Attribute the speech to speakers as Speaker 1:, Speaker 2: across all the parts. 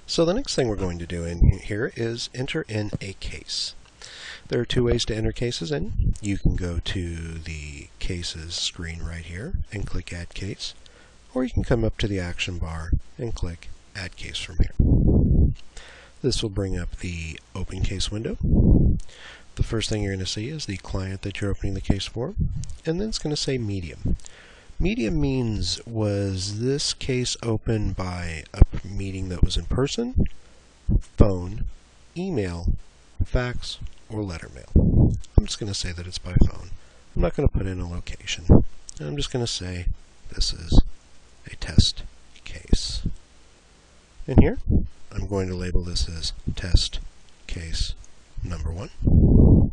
Speaker 1: So the next thing we're going to do in here is enter in a case. There are two ways to enter cases in. You can go to the cases screen right here and click Add Case, or you can come up to the action bar and click Add Case from here. This will bring up the Open Case window. The first thing you're going to see is the client that you're opening the case for, and then it's going to say Medium. Medium means, was this case opened by a meeting that was in person, phone, email, fax, or letter mail? I'm just going to say that it's by phone. I'm not going to put in a location. I'm just going to say this is a test case. And here, I'm going to label this as test case number 1.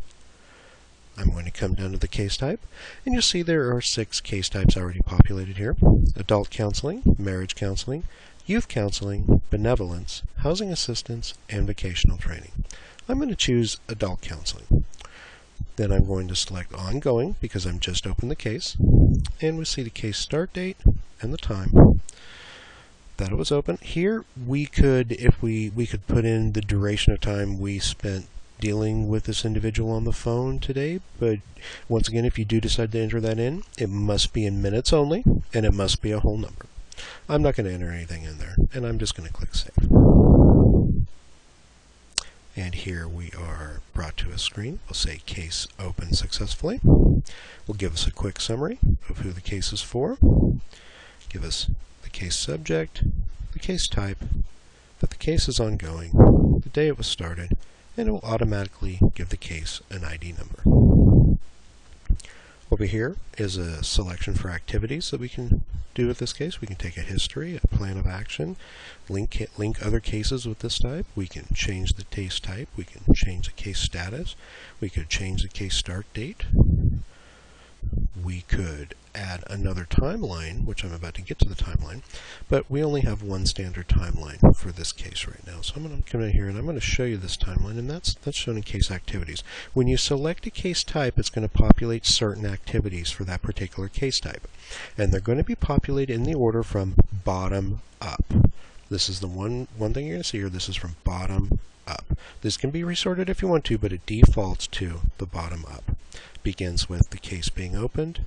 Speaker 1: I'm going to come down to the case type, and you'll see there are 6 case types already populated here: adult counseling, marriage counseling, youth counseling, benevolence, housing assistance, and vocational training. I'm going to choose adult counseling. Then I'm going to select ongoing because I'm just opened the case, and we see the case start date and the time that it was open. Here we could, if we could put in the duration of time we spent dealing with this individual on the phone today, but once again, if you do decide to enter that in, it must be in minutes only, and it must be a whole number. I'm not going to enter anything in there, and I'm just going to click Save. And here we are brought to a screen. We'll say Case Open Successfully. We'll give us a quick summary of who the case is for, give us the case subject, the case type, that the case is ongoing, the day it was started, and it will automatically give the case an ID number. Over here is a selection for activities that we can do with this case. We can take a history, a plan of action, link other cases with this type. We can change the case type. We can change the case status. We could change the case start date. We could add another timeline, which I'm about to get to the timeline, but we only have one standard timeline for this case right now. So I'm going to come in here and I'm going to show you this timeline, and that's shown in case activities. When you select a case type, it's going to populate certain activities for that particular case type, and they're going to be populated in the order from bottom up. This is the one thing you're going to see here. This is from bottom up. This can be resorted if you want to, but it defaults to the bottom up. Begins with the case being opened.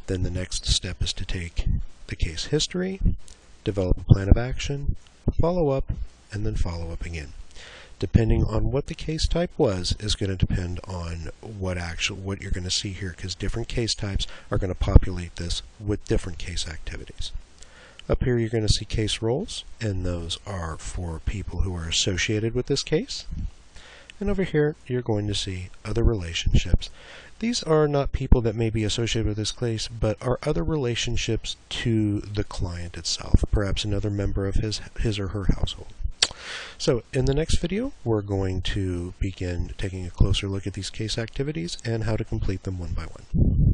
Speaker 1: Then the next step is to take the case history, develop a plan of action, follow up, and then follow up again. Depending on what the case type was is going to depend on what you're going to see here, because different case types are going to populate this with different case activities. Up here you're going to see case roles, and those are for people who are associated with this case. And over here you're going to see other relationships. These are not people that may be associated with this case, but are other relationships to the client itself, perhaps another member of his or her household. So in the next video, we're going to begin taking a closer look at these case activities and how to complete them one by one.